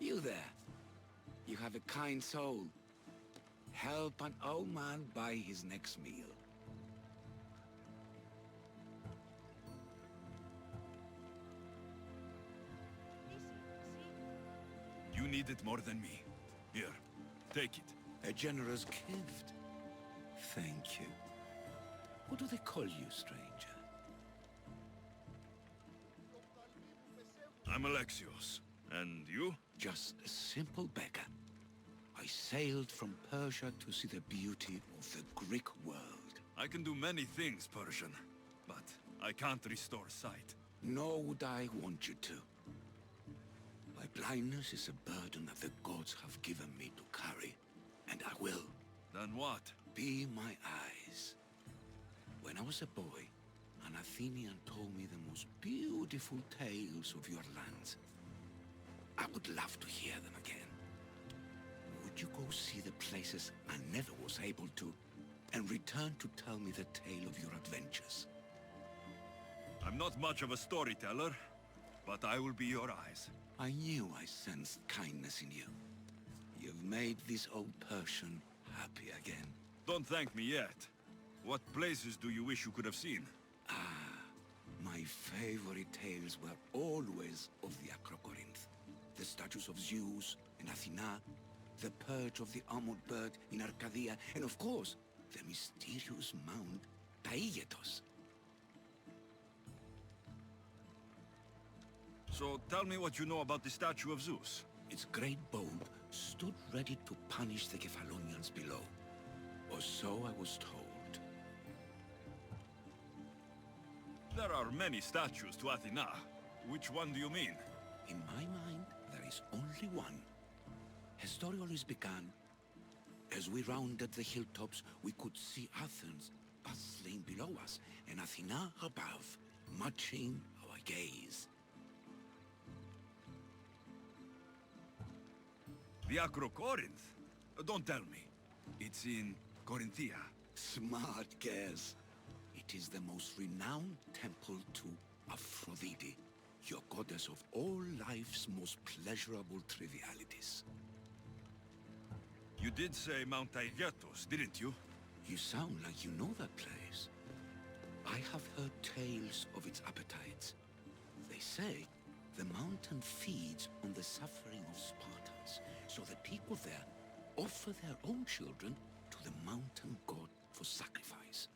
You there. You have a kind soul. Help an old man buy his next meal. You need it more than me. Here, take it. A generous gift. Thank you. What do they call you, stranger? I'm Alexios. And you? Just a simple beggar. I sailed from Persia to see the beauty of the Greek world. I can do many things, Persian, but I can't restore sight. Nor would I want you to. My blindness is a burden that the gods have given me to carry, and I will. Then what? Be my eyes. When I was a boy, an Athenian told me the most beautiful tales of your lands. I would love to hear them again. Would you go see the places I never was able to, and return to tell me the tale of your adventures? I'm not much of a storyteller, but I will be your eyes. I knew I sensed kindness in you. You've made this old Persian happy again. Don't thank me yet. What places do you wish you could have seen? My favorite tales were always of the Aerocool. The statues of Zeus in Athena, the perch of the armored bird in Arcadia, and of course, the mysterious mount Taigetos. So tell me what you know about the statue of Zeus. Its great bulb stood ready to punish the Kephalonians below. Or so I was told. There are many statues to Athena. Which one do you mean? In my mind, there is only one. Her story always began. As we rounded the hilltops, we could see Athens bustling below us, and Athena above, matching our gaze. The Aerocool? Don't tell me. It's in Corinthia. Smart guess. It is the most renowned temple to Aphrodite, your goddess of all life's most pleasurable trivialities. You did say Mount Taygetos, didn't you? You sound like you know that place. I have heard tales of its appetites. They say the mountain feeds on the suffering of Spartans, so the people there offer their own children to the mountain god for sacrifice.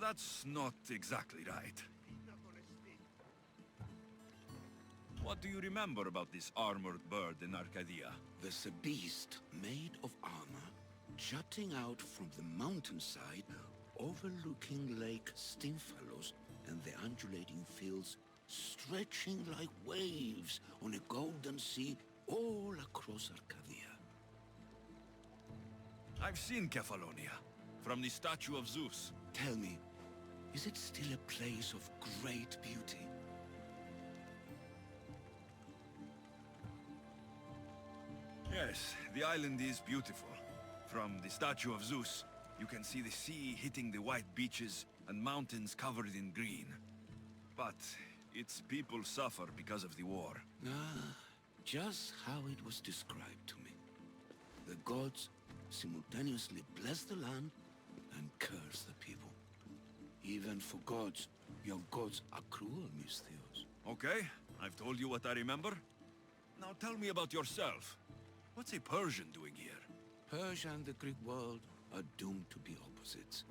That's not exactly right. What do you remember about this armored bird in Arcadia? There's a beast made of armor, jutting out from the mountainside, overlooking Lake Stymphalos and the undulating fields, stretching like waves on a golden sea all across Arcadia. I've seen Kephallonia, from the statue of Zeus. Tell me, is it still a place of great beauty? Yes, the island is beautiful. From the statue of Zeus, you can see the sea hitting the white beaches and mountains covered in green. But its people suffer because of the war. Just how it was described to me. The gods simultaneously bless the land and curse the people. Even for gods, your gods are cruel, Misthios. Okay, I've told you what I remember. Now tell me about yourself. What's a Persian doing here? Persia and the Greek world are doomed to be opposites.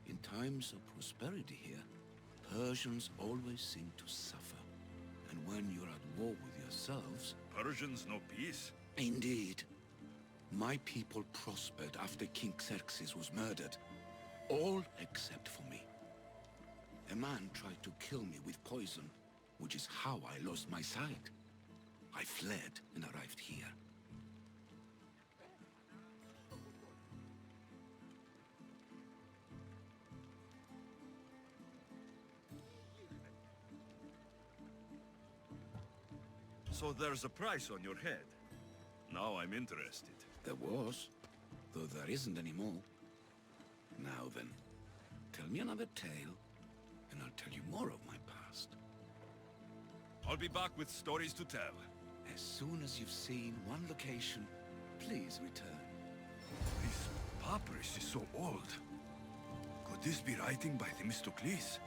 In times of prosperity here, Persians always seem to suffer. And when you're at war with yourselves... Persians know peace? Indeed. My people prospered after King Xerxes was murdered. All except for me. A man tried to kill me with poison, which is how I lost my sight. I fled and arrived here. So there's a price on your head. Now I'm interested. There was, though there isn't anymore. Now then, tell me another tale, and I'll tell you more of my past. I'll be back with stories to tell. As soon as you've seen one location, please return. This papyrus is so old. Could this be writing by Themistocles?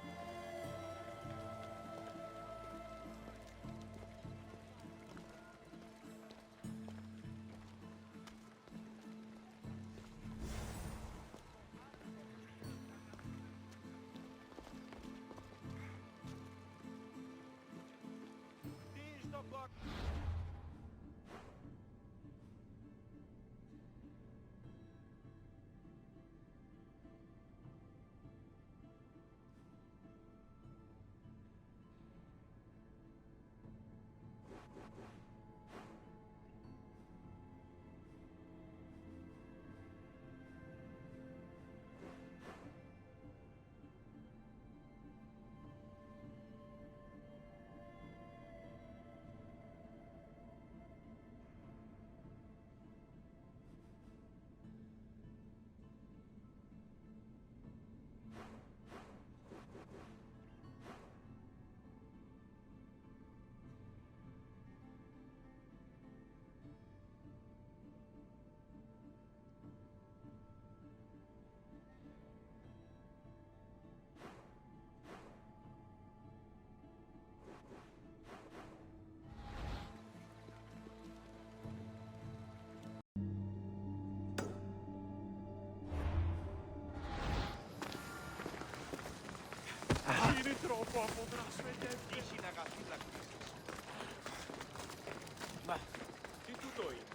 Ma di tutto io.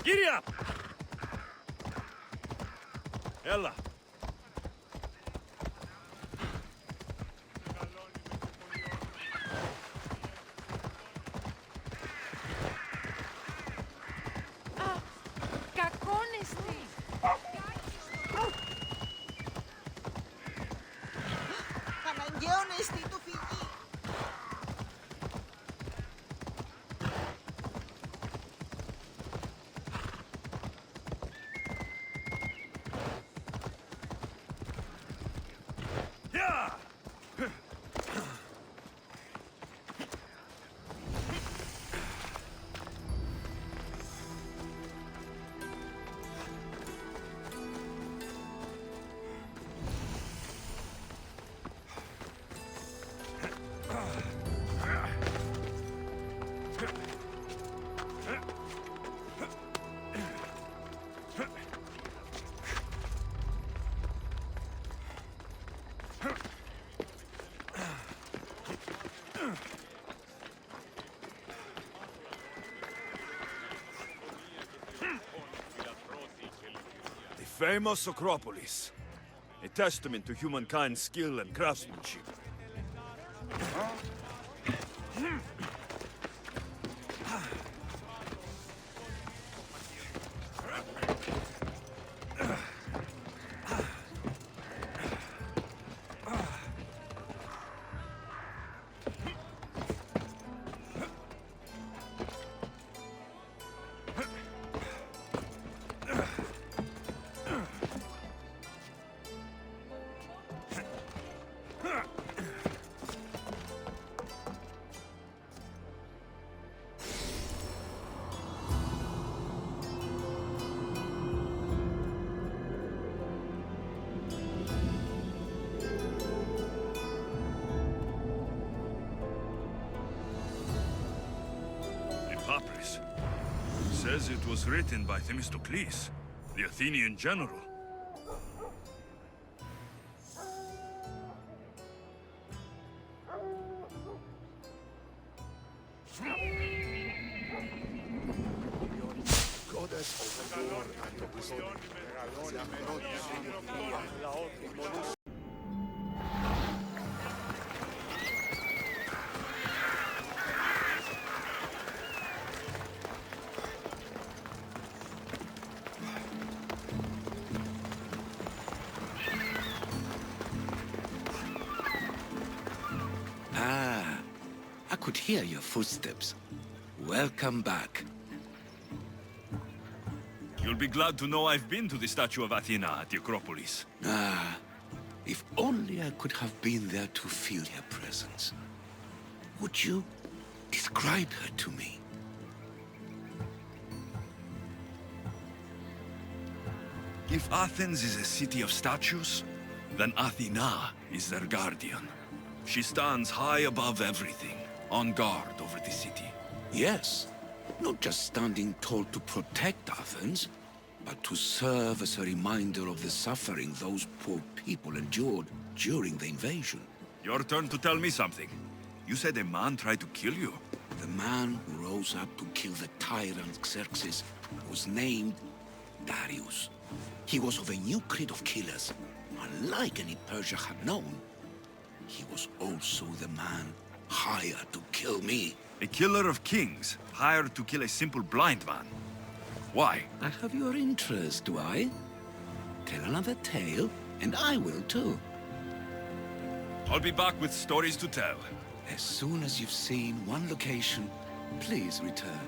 Giddy up! Ella. Famous Acropolis, a testament to humankind's skill and craftsmanship. Papyrus. Says it was written by Themistocles, the Athenian general. Ah, could hear your footsteps. Welcome back. You'll be glad to know I've been to the statue of Athena at the Acropolis. Ah, if only I could have been there to feel her presence. Would you describe her to me? If Athens is a city of statues, then Athena is their guardian. She stands high above everything, on guard over the city. Yes, not just standing tall to protect Athens, but to serve as a reminder of the suffering those poor people endured during the invasion. Your turn to tell me something. You said a man tried to kill you. The man who rose up to kill the tyrant Xerxes was named Darius. He was of a new creed of killers, unlike any Persia had known. He was also the man hired to kill me. A killer of kings, hired to kill a simple blind man. Why? I have your interest, do I? Tell another tale, and I will too. I'll be back with stories to tell. As soon as you've seen one location, please return.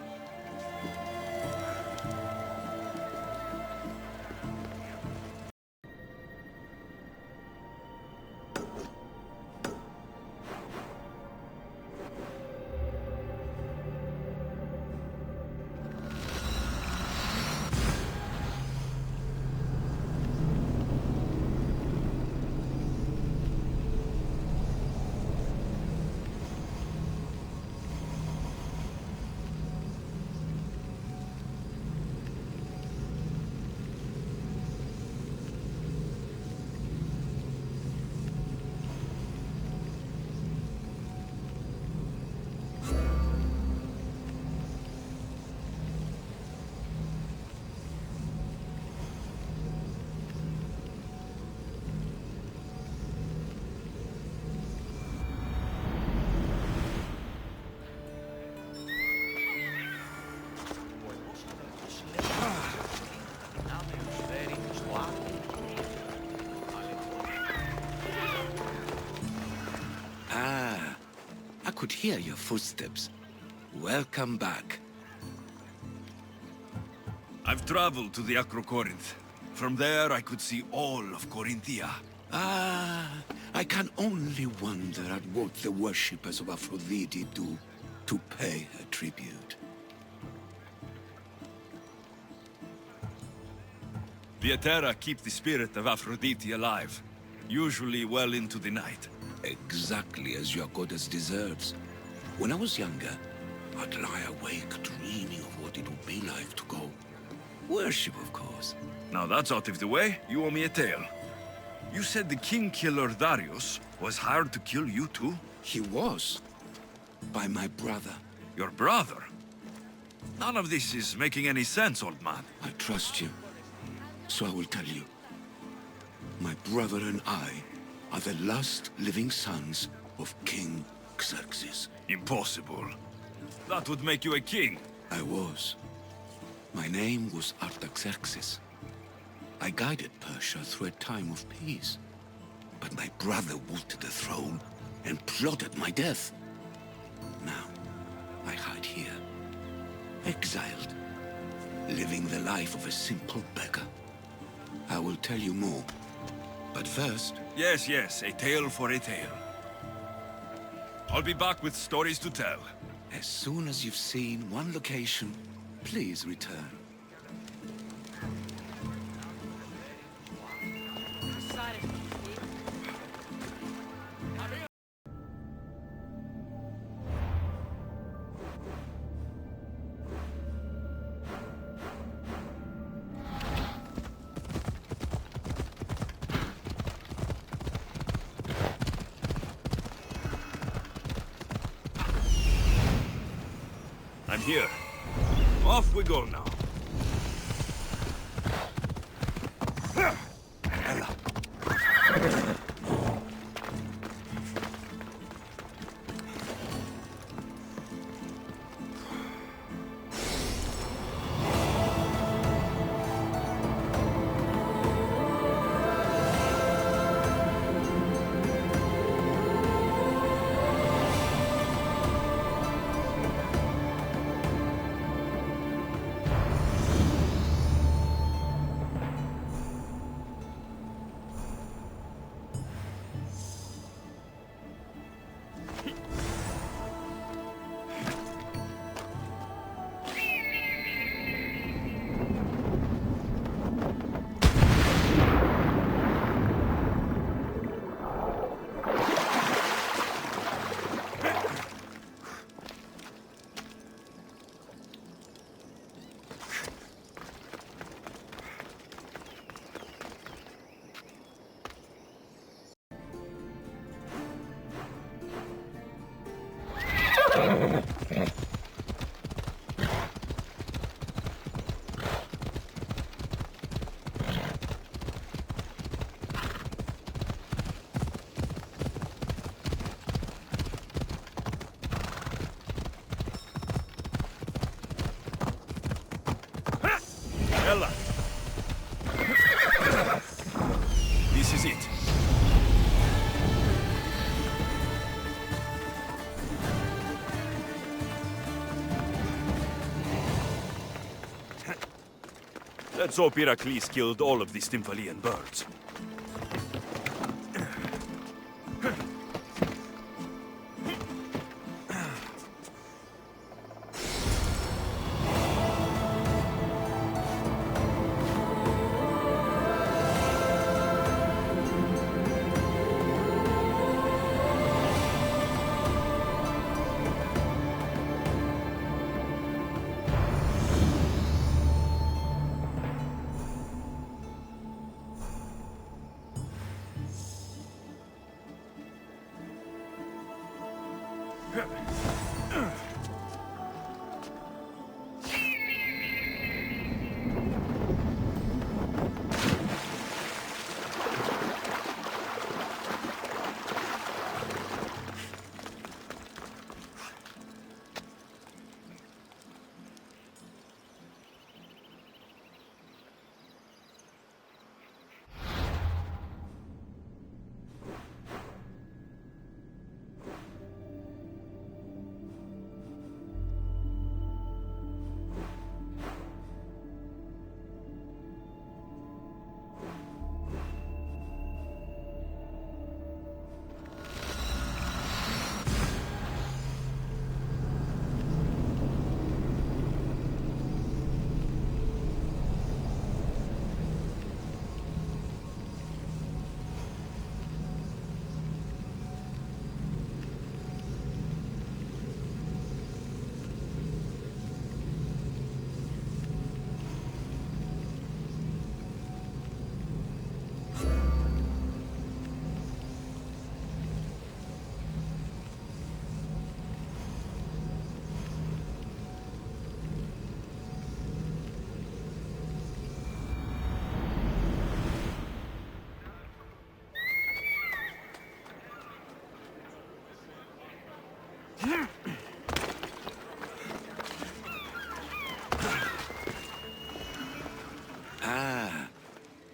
I could hear your footsteps. Welcome back. I've traveled to the Acrocorinth. From there, I could see all of Corinthia. I can only wonder at what the worshippers of Aphrodite do to pay her tribute. The Aetera keep the spirit of Aphrodite alive, usually well into the night. Exactly as your goddess deserves. When I was younger, I'd lie awake dreaming of what it would be like to go. Worship, of course. Now that's out of the way, you owe me a tale. You said the king killer Darius was hired to kill you too? He was. By my brother. Your brother? None of this is making any sense, old man. I trust you, so I will tell you. My brother and I are the last living sons of King Xerxes. Impossible. That would make you a king. I was. My name was Artaxerxes. I guided Persia through a time of peace. But my brother wanted the throne and plotted my death. Now, I hide here, exiled, living the life of a simple beggar. I will tell you more. But first... Yes, yes, a tale for a tale. I'll be back with stories to tell. As soon as you've seen one location, please return. I'm here. Off we go now. Ella. This is it. Let's hope Heracles killed all of the Stymphalian birds.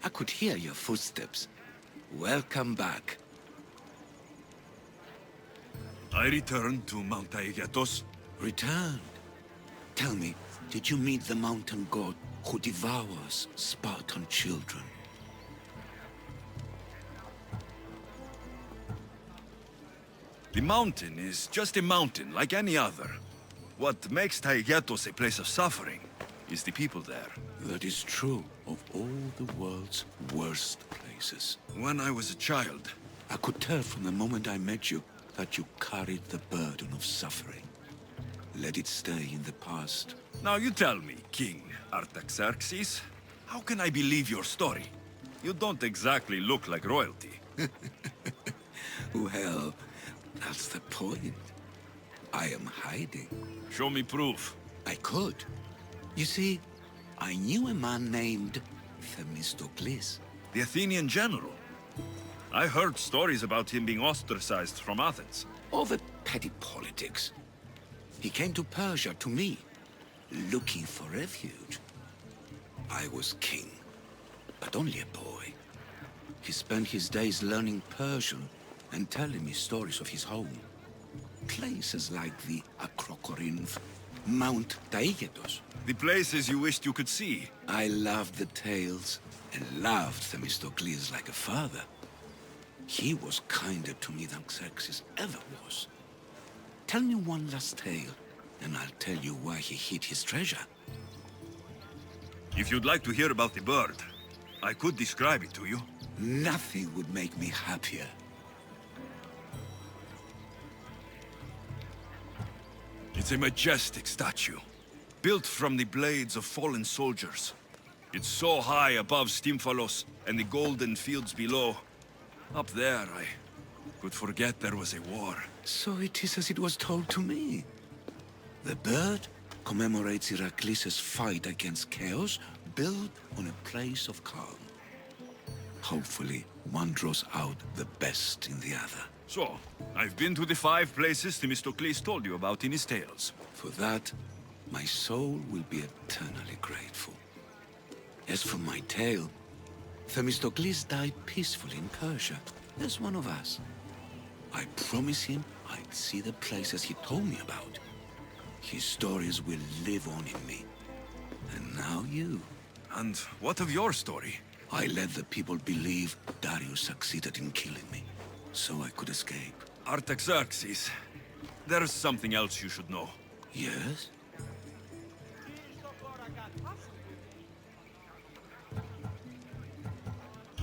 I could hear your footsteps. Welcome back. I returned to Mount Aegatos. Returned. Tell me, did you meet the mountain god who devours Spartan children? The mountain is just a mountain like any other. What makes Aegatos a place of suffering is the people there. That is true of all the world's worst places. When I was a child, I could tell from the moment I met you that you carried the burden of suffering. Let it stay in the past. Now you tell me, King Artaxerxes, how can I believe your story? You don't exactly look like royalty. Well, that's the point. I am hiding. Show me proof. I could. You see, I knew a man named Themistocles. The Athenian general. I heard stories about him being ostracized from Athens. Over petty politics. He came to Persia to me, looking for refuge. I was king, but only a boy. He spent his days learning Persian and telling me stories of his home. Places like the Acrocorinth, Mount Taygetos. The places you wished you could see. I loved the tales and loved Themistocles like a father. He was kinder to me than Xerxes ever was. Tell me one last tale, and I'll tell you why he hid his treasure. If you'd like to hear about the bird, I could describe it to you. Nothing would make me happier. It's a majestic statue, built from the blades of fallen soldiers. It's so high above Stymphalos and the golden fields below. Up there, I could forget there was a war. So it is as it was told to me. The bird commemorates Heracles' fight against chaos, built on a place of calm. Hopefully, one draws out the best in the other. So, I've been to the 5 places Themistocles told you about in his tales. For that, my soul will be eternally grateful. As for my tale, Themistocles died peacefully in Persia, as one of us. I promise him I'd see the places he told me about. His stories will live on in me. And now you. And what of your story? I let the people believe Darius succeeded in killing me, so I could escape. Artaxerxes, there's something else you should know. Yes?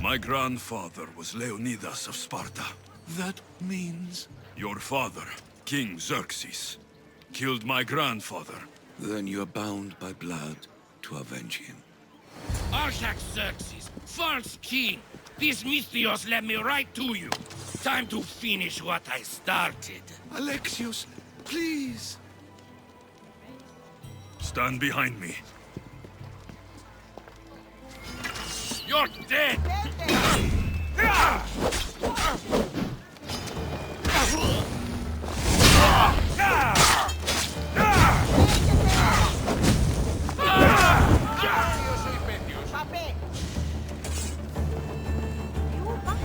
My grandfather was Leonidas of Sparta. That means... Your father, King Xerxes, killed my grandfather. Then you're bound by blood to avenge him. Artaxerxes, false king! These Mythios led me right to you. Time to finish what I started. Alexios, please! Stand behind me. You're dead!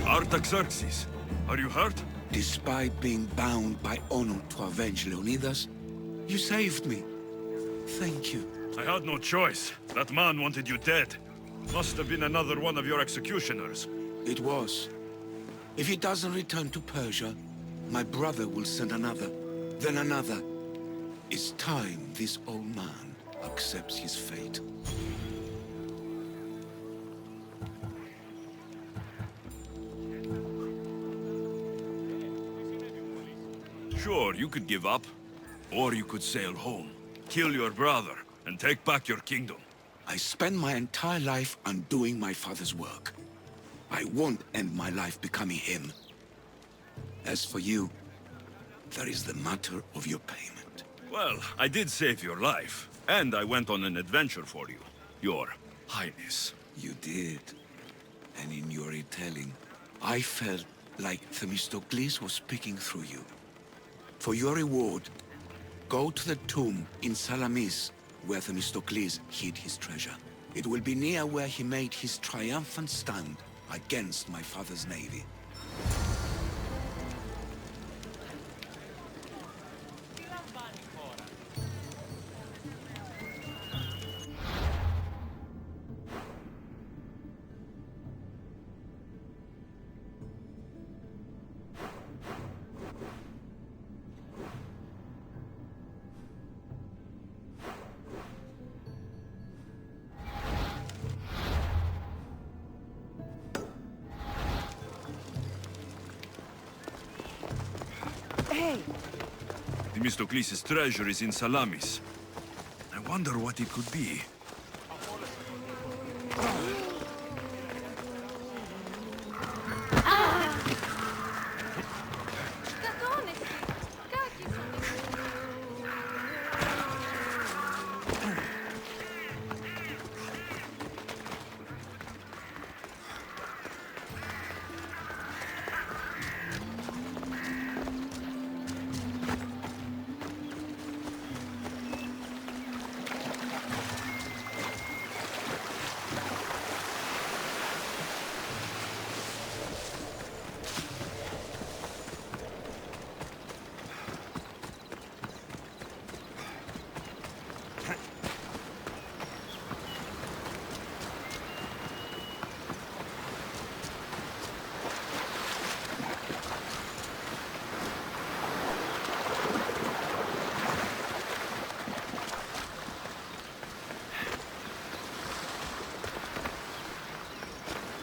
Artaxerxes, are you hurt? Despite being bound by honor to avenge Leonidas, you saved me. Thank you. I had no choice. That man wanted you dead. Must have been another one of your executioners. It was. If he doesn't return to Persia, my brother will send another, then another. It's time this old man accepts his fate. Sure, you could give up. Or you could sail home, kill your brother, and take back your kingdom. I spent my entire life undoing my father's work. I won't end my life becoming him. As for you, there is the matter of your payment. Well, I did save your life, and I went on an adventure for you, Your Highness. You did. And in your retelling, I felt like Themistocles was speaking through you. For your reward, go to the tomb in Salamis, where Themistocles hid his treasure. It will be near where he made his triumphant stand against my father's navy. Themistocles' treasure is in Salamis. I wonder what it could be.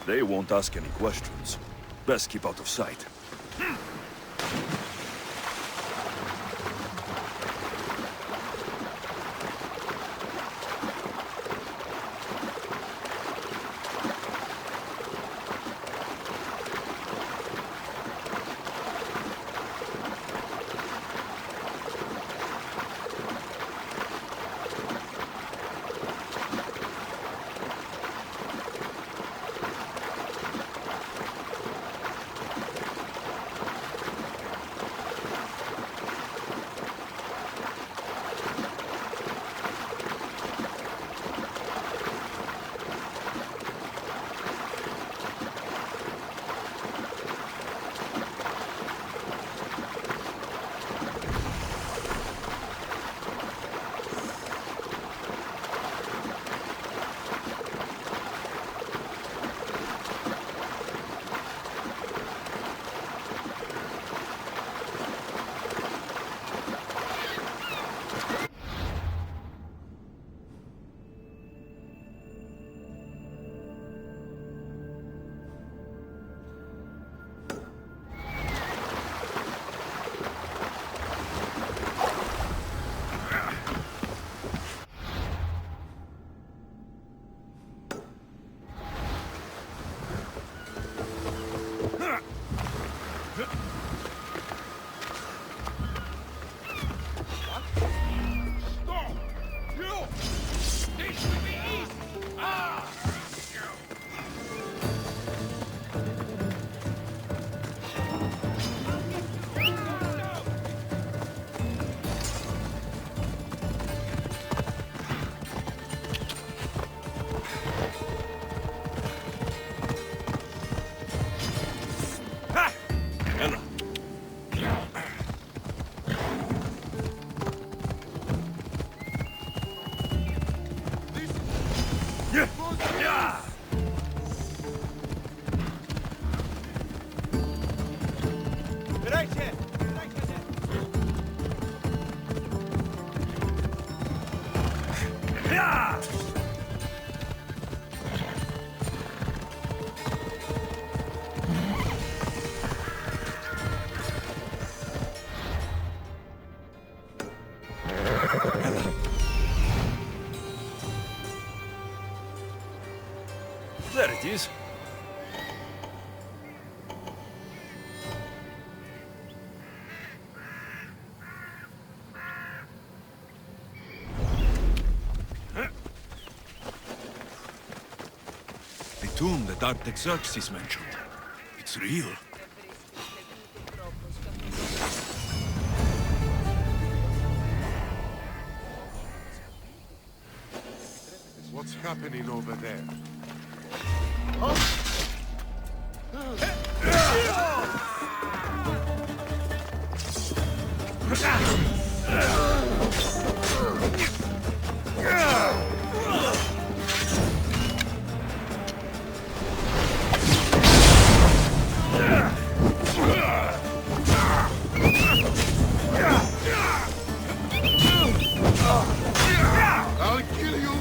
They won't ask any questions. Best keep out of sight. There it is. The tomb that Artaxerxes mentioned. It's real. What's happening over there? I'll kill you!